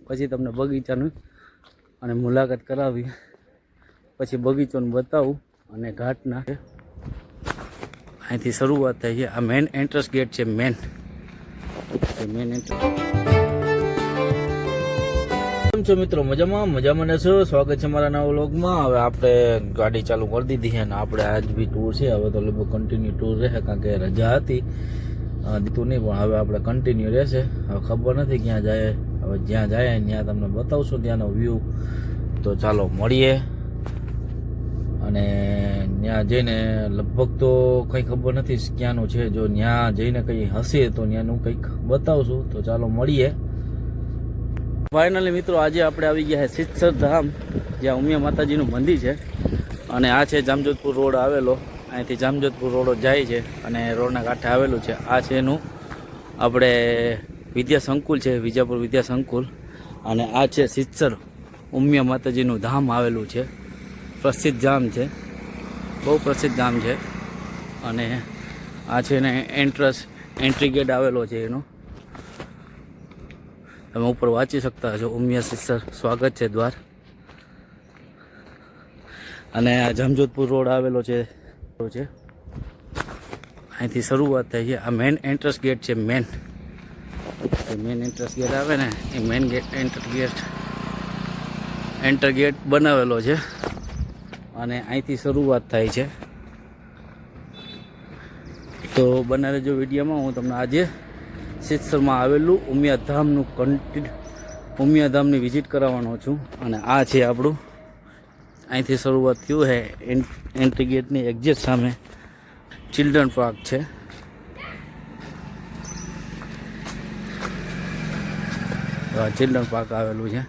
પછી તમને બગીચાનું અને મુલાકાત કરાવી, પછી બગીચોને બતાવું અને ઘાટના અહીંથી શરૂઆત થાય છે. આ મેન એન્ટ્રન્સ ગેટ છે. Main entrance. કેમ છો મિત્રો? મજામાં છો? સ્વાગત છે મારા નવા વ્લોગમાં. હવે આપણે ગાડી ચાલુ કરી દીધી છે અને આપણે આજ બી ટૂર છે. હવે તો લગભગ કન્ટિન્યુ ટૂર રહે, કારણ કે રજા હતી દીધું નહીં, પણ હવે આપણે કન્ટિન્યુ રહેશે. હવે ખબર નથી ક્યાં જાય. હવે જ્યાં જાય ત્યાં તમને બતાવશું ત્યાંનો વ્યૂ. તો ચાલો મળીએ. અને ત્યાં જઈને લગભગ તો કંઈ ખબર નથી ક્યાંનું છે. જો ત્યાં જઈને કંઈ હશે તો ત્યાંનું કંઈક બતાવશું. તો ચાલો મળીએ. ફાઇનલી મિત્રો આજે આપણે આવી ગયા છે સિદ્ધસર ધામ, જ્યાં ઉમિયા માતાજીનું મંદિર છે. અને આ છે જામજોધપુર રોડ આવેલો. અહીંથી જામજોધપુર રોડ જાય છે અને રોડના કાંઠે આવેલું છે. આ છે એનું આપણે વિદ્યા સંકુલ છે, વિજાપુર વિદ્યા સંકુલ. અને આ છે સિદ્ધસર ઉમિયા માતાજીનું ધામ આવેલું છે. પ્રસિદ્ધ ધામ છે, બહુ પ્રસિદ્ધ ધામ છે. અને આ છે ને એન્ટ્રી ગેટ આવેલો છે એનો. તમે ઉપર વાંચી શકતા હશો, ઉમિયા સિદ્ધસર સ્વાગત છે દ્વાર. અને આ જામજોધપુર રોડ આવેલો છે. અહીંથી શરૂઆત થાય છે. આ મેન એન્ટ્રન્સ ગેટ છે. મેન એન્ટ્રન્સ ગેટ આવે ને એ મેન ગેટ એન્ટર ગેટ બનાવેલો છે. અને અહીંથી શરૂઆત થાય છે. તો બના રહેજો વિડીયોમાં. હું તમને આજે સિદ્ધસરમાં આવેલું ઉમિયા ધામની વિઝિટ કરાવવાનો છું. અને આ છે આપણું, અહીંથી શરૂઆત થયું છે. એન્ટ્રી ગેટની એક્ઝેક્ટ સામે ચિલ્ડ્રન પાર્ક છે. ચિલ્ડ્રન પાર્ક આવેલું છે.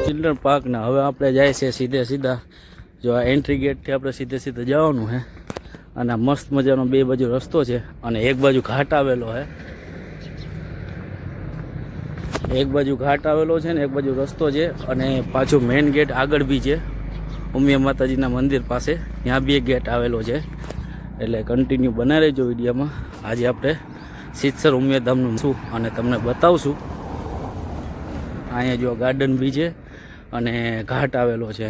ચિલ્ડ્રન પાર્કના હવે આપણે જાય છે સીધા. જો આ એન્ટ્રી ગેટથી આપણે સીધે જવાનું છે. અને મસ્ત મજાનો બે બાજુ રસ્તો છે અને એક બાજુ ઘાટ આવેલો છે. એક બાજુ ઘાટ આવેલો છે ને એક બાજુ રસ્તો છે. અને પાછું મેઇન ગેટ આગળ બી છે, ઉમિયા માતાજીના મંદિર પાસે. ત્યાં બી એક ગેટ આવેલો છે. એટલે કન્ટિન્યુ બનાવી રહેજો વિડીયોમાં. આજે આપણે સિદ્ધસર ઉમિયા ધામનું છું અને તમને બતાવશું. અહીંયા જો ગાર્ડન બી છે અને ઘાટ આવેલો છે.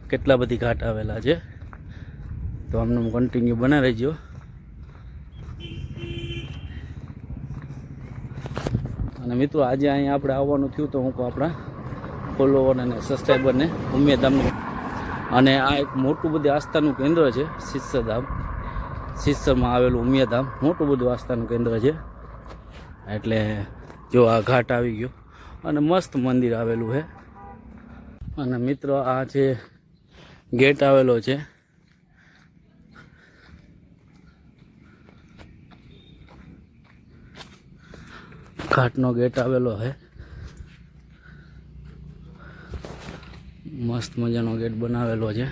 કેટલા બધી ઘાટ આવેલા છે. તો આમનું કન્ટિન્યુ બના રહેજો. અને મિત્રો આજે અહીંયા આપણે આવવાનું થયું તો હું કહું આપણા ફોલોવર અને સબસ્ક્રાઈબરને ઉમિયા ધામનું. અને આ એક મોટું બધું આસ્થાનું કેન્દ્ર છે સિદ્ધસર ધામ. સિદ્ધસરમાં આવેલું ઉમિયા ધામ મોટું બધું આસ્થાનું કેન્દ્ર છે. એટલે જો આ ઘાટ આવી ગયો અને મસ્ત મંદિર આવેલું છે. અને મિત્રો આ છે ગેટ આવેલો છે. ઘાટનો ગેટ આવેલો છે. મસ્ત મજાનો ગેટ બનાવેલો છે.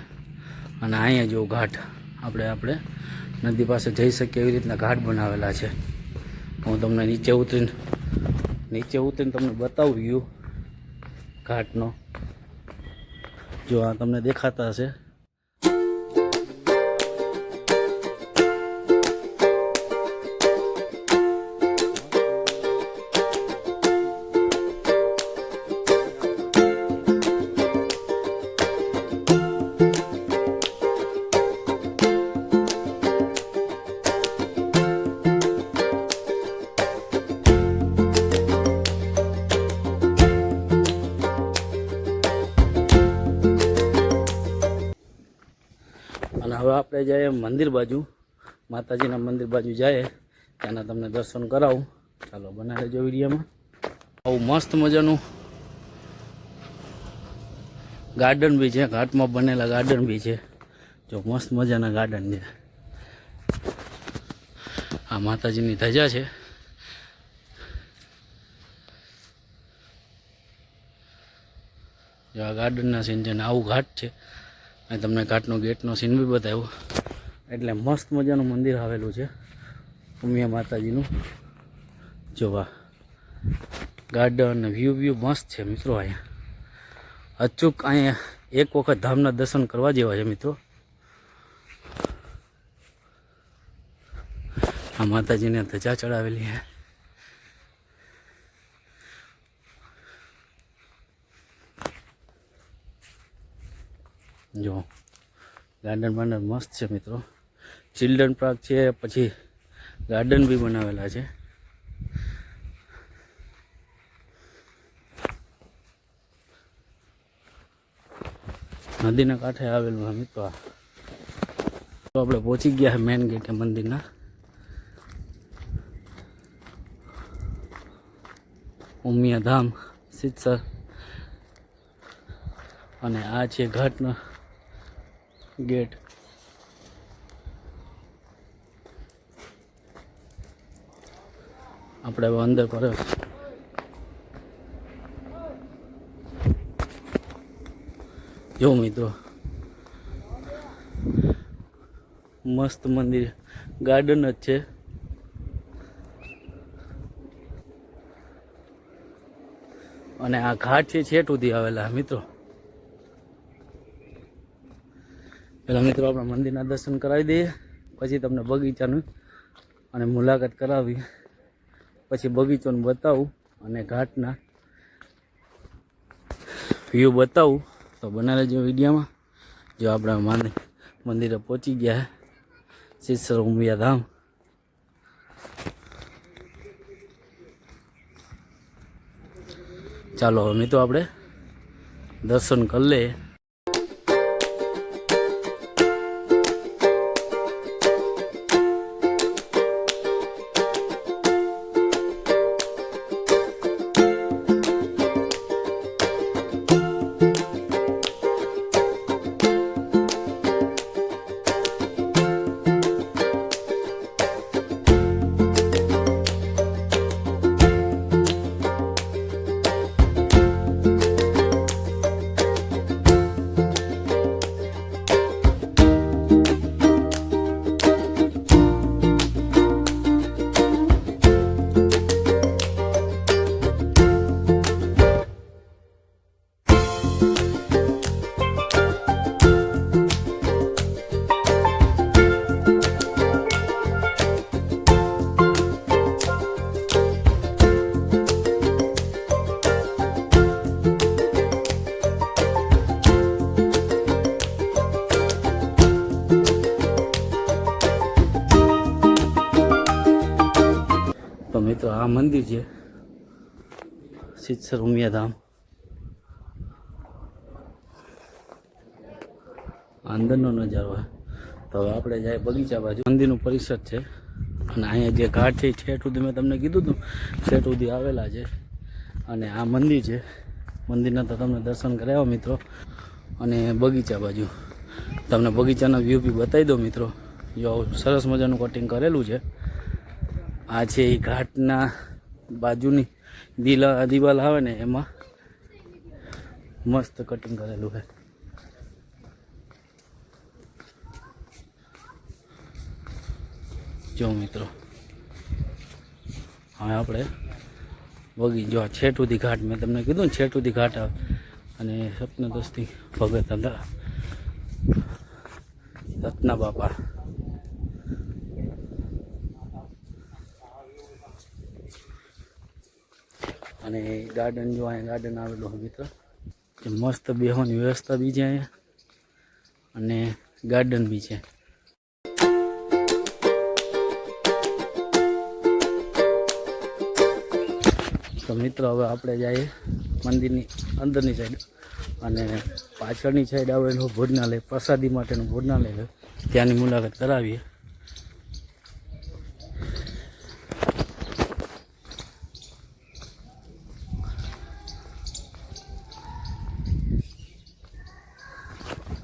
અને અહીંયા જો ઘાટ આપણે નદી પાસે જઈ શકીએ એવી રીતના ઘાટ બનાવેલા છે. હું તમને નીચે ઉતરીને તમને બતાવું વ્યૂ ઘાટનો. જો આ તમને દેખાતા હશે. અને હવે આપણે જઈએ મંદિર બાજુ, માતાજીના મંદિર બાજુ જાય. ત્યાંના તમને દર્શન કરાવું. ચાલો બના રહેજો વિડીયોમાં. આવું મસ્ત મજાનું ગાર્ડન બી છે. ઘાટમાં બનેલા ગાર્ડન બી છે. જો મસ્ત મજાના ગાર્ડન છે. આ માતાજીની ધજા છે. જો આ ગાર્ડનના સીન છે ને આવું ઘાટ છે. અને તમને ઘાટનો ગેટનો સીન બી બતાવ્યો. એટલે મસ્ત મજાનું મંદિર આવેલું છે. ઉમિયા માતાજીનું જોવા ગાર્ડન વ્યૂ મસ્ત છે મિત્રો. અહીંયા અચૂક અહીંયા એક વખત ધામના દર્શન કરવા જેવા છે મિત્રો. આ માતાજીને ધજા ચડાવેલી છે. જો ગાર્ડન બાર્ડન મસ્ત છે મિત્રો. ચિલ્ડ્રન પાર્ક છે, પછી ગાર્ડન બી બનાવેલા છે. નદીના કાંઠે આવેલું છે મિત્રો. તો આપણે પહોંચી ગયા છે મેન ગેટે મંદિરના. ઉમિયા ધામ સિદ્ધસર, અને આ છે ઘાટનો ગેટ. આપણે હવે અંદર પર જો મિત્રો મસ્ત મંદિર, ગાર્ડન જ છે. અને આ ઘાટ છે છેટ સુધી આવેલા મિત્રો. પેલા મિત્રો આપણે મંદિરના દર્શન કરાવી દઈએ, પછી તમને બગીચાનું અને મુલાકાત કરાવી, પછી બગીચાનું બતાવું અને ઘાટના વ્યૂ બતાવું. તો બનાવી લેજો વિડીયોમાં. જો આપણે મંદિરે પહોંચી ગયા સિદ્ધસર ઉમિયા ધામ. ચાલો હવે મિત્રો આપણે દર્શન કરી લઈએ. તો મિત્રો આ મંદિર છે સિદ્ધસર ઉમિયા ધામ. અંદરનો નજારો હોય. તો હવે આપણે જાય બગીચા બાજુ. મંદિરનું પરિસર છે, અને અહીંયા જે ઘાટ છે છેટ સુધી મેં તમને કીધું હતું છેટ સુધી આવેલા છે. અને આ મંદિર છે. મંદિરના તો તમને દર્શન કરાવ્યા મિત્રો. અને બગીચા બાજુ તમને બગીચાના વ્યૂ બી બતાવી દો મિત્રો. જો સરસ મજાનું કટિંગ કરેલું છે. આ છે એ ઘાટના બાજુની દિવાલ આવે ને એમાં મસ્ત કટિંગ કરેલું છે. જો મિત્રો હવે આપણે જો છેટ સુધી ઘાટ મેં તમને કીધું ને છેટ સુધી ઘાટ આવે. અને સપનદસ્તી ભગત હતા રત્ના બાપા. અને ગાર્ડન જો અહીંયા ગાર્ડન આવેલું હોય મિત્ર. જે મસ્ત બેહવાની વ્યવસ્થા બી છે અહીંયા, અને ગાર્ડન બી છે. તો મિત્રો હવે આપણે જઈએ મંદિરની અંદરની સાઈડ, અને પાછળની સાઈડ આવેલું ભોજનાલય, પ્રસાદી માટેનું ભોજનાલય, ત્યાંની મુલાકાત કરાવીએ.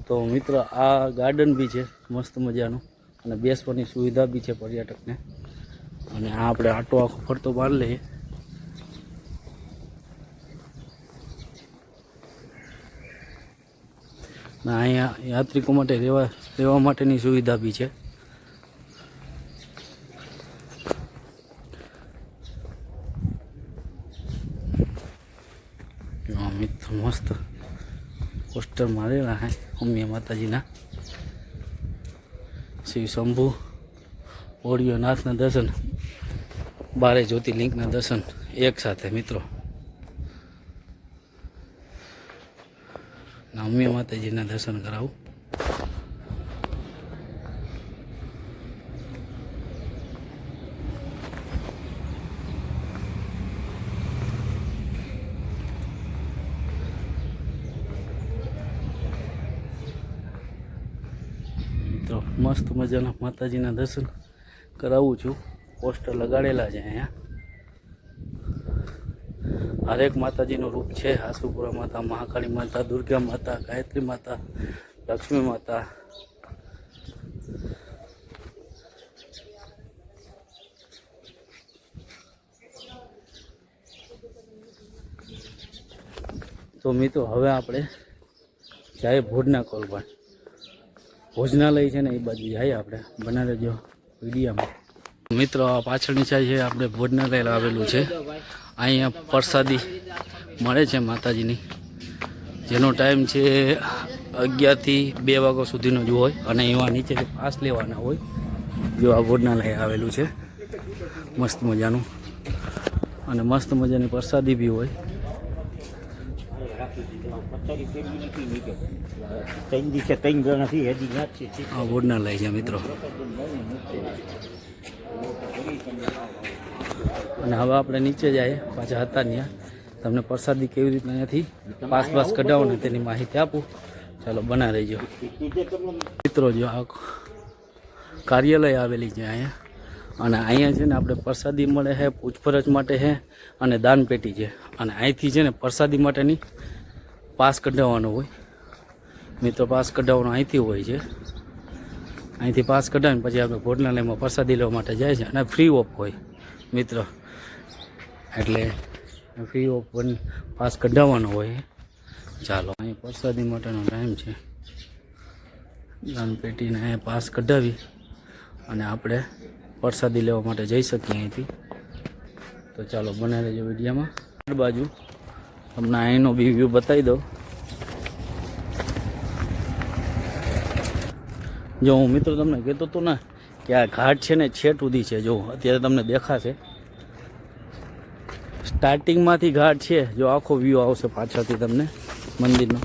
તો મિત્રો આ ગાર્ડન બી છે મસ્ત મજાનું, અને બેસવાની સુવિધા બી છે પર્યટકને. અને આ આપણે આટો આખો ફરતો મારી લઈએ. ના અહીંયા યાત્રિકો માટે રહેવા માટેની સુવિધા બી છે. તો મસ્ત પોસ્ટર મારેલા હે ઉમિયા માતાજીના. શ્રી શંભુ ઓળિયોનાથના દર્શન, 12 જ્યોતિર્લિંગના દર્શન એક સાથે મિત્રો. ઉમિયા માતાજીના દર્શન કરાવું. તો મસ્ત મજાના માતાજીના દર્શન કરાવું છું. પોસ્ટર લગાડેલા છે અહીંયા. હરેક માતાજીનું રૂપ છે. આસુપુરા માતા, મહાકાળી માતા, દુર્ગા માતા, ગાયત્રી માતા, લક્ષ્મી માતા. તો મિત્રો હવે આપણે જાય ભોજના કોલભાઈ. ભોજનાલય છે ને એ બાજુ જાય આપણે. બના રહેજો વિડીયામાં. મિત્રો આ પાછળની સાઈડ છે આપણે ભોજનાલય આવેલું છે. અહીંયા પ્રસાદી મળે છે માતાજીની, જેનો ટાઈમ છે 11 થી 2 વાગ્યા સુધીનો જ હોય. અને એવા નીચેથી પાસ લેવાના હોય. જો આ ભોજનાલય આવેલું છે મસ્ત મજાનું, અને મસ્ત મજાની પ્રસાદી બી હોય. આ ભોજનાલય છે મિત્રો. અને હવે આપણે નીચે જાય પાછા હતા ત્યાં. તમને પ્રસાદી કેવી રીતના અહીંયાથી પાસ કઢાવો ને તેની માહિતી આપું. ચાલો બના રહીજો મિત્રો. જો આ કાર્યાલય આવેલી છે અહીંયા. અને અહીંયા છે ને આપણે પ્રસાદી મળે છે, પૂછપરછ માટે છે, અને દાન પેટી છે. અને અહીંથી છે ને પ્રસાદી માટેની પાસ કઢાવવાનો હોય મિત્રો. પાસ કઢાવવાનો અહીંથી હોય છે. અહીંથી પાસ કઢાવીને પછી આપણે ભોજનાલયમાં પ્રસાદી લેવા માટે જાય છે. અને ફ્રી ઓફ હોય મિત્રો, એટલે ફ્રી ઓફ પણ પાસ કઢાવવાનો હોય. ચાલો અહીં પ્રસાદી માટેનો ટાઈમ છે. દાન પેટીને અહીંયા પાસ કઢાવી અને આપણે પ્રસાદી લેવા માટે જઈ શકીએ અહીંથી. તો ચાલો બને રહેજો વિડીયોમાં. આ બાજુ તમને અહીંનો બી વ્યૂ બતાવી દઉં. જો હું મિત્રો તમને કહેતો હતો ને કે આ ઘાટ છે ને છેટ સુધી છે. જો અત્યારે તમને દેખાશે સ્ટાર્ટિંગમાંથી ઘાટ છે. જો આખો વ્યૂ આવશે પાછળથી તમને મંદિરનો.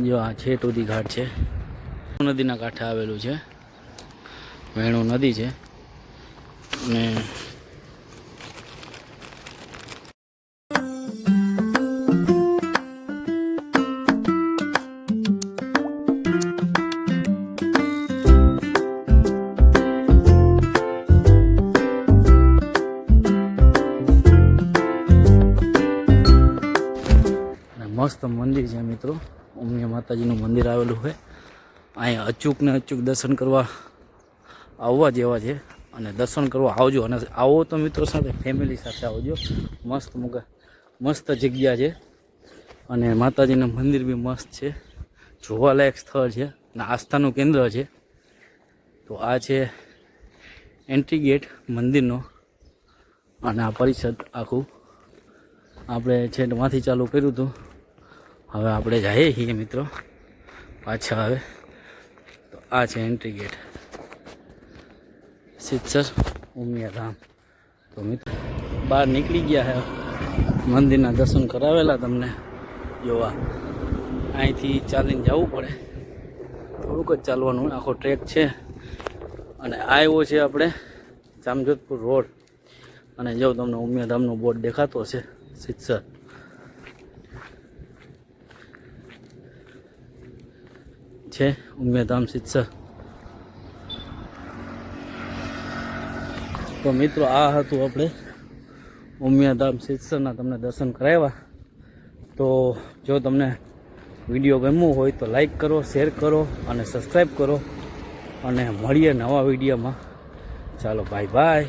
જો આ છેટ સુધી ઘાટ છે. નદીના કાંઠે આવેલું છે. વેણુ નદી છે. અને મસ્ત મંદિર છે મિત્રો. ઉમિયા માતાજીનું મંદિર આવેલું હોય. અહીંયા અચૂક દર્શન કરવા આવવા જેવા છે. અને દર્શન કરવા આવજો. અને આવો તો મિત્રો સાથે, ફેમિલી સાથે આવજો. મસ્ત જગ્યા છે. અને માતાજીનું મંદિર બી મસ્ત છે. જોવાલાયક સ્થળ છે અને આસ્થાનું કેન્દ્ર છે. તો આ છે એન્ટ્રી ગેટ મંદિરનો. અને આ પરિસર આખું આપણે છેટમાંથી ચાલુ કર્યું હતું. હવે આપણે જઈએ છીએ મિત્રો પાછા. હવે તો આ છે એન્ટ્રી ગેટ સિદ્ધસર ઉમિયા ધામ. તો મિત્રો બહાર નીકળી ગયા છે. મંદિરના દર્શન કરાવેલા તમને જોવા. અહીંથી ચાલીને જવું પડે. થોડુંક જ ચાલવાનું. આખો ટ્રેક છે. અને આવ્યો છે આપણે જામજોધપુર રોડ. અને જો તમને ઉમિયા ધામનો બોર્ડ દેખાતો હશે સિદ્ધસર. છે ઉમિયા ધામ સિદ્ધસર. તો મિત્રો આ હતું આપણે ઉમિયા ધામ સિદ્ધસરના તમને દર્શન કરાવ્યા. તો જો તમને વિડીયો ગમ્યો હોય તો લાઈક કરો, શેર કરો અને સબસ્ક્રાઈબ કરો. અને મળીએ નવા વિડીયોમાં. ચાલો બાય બાય.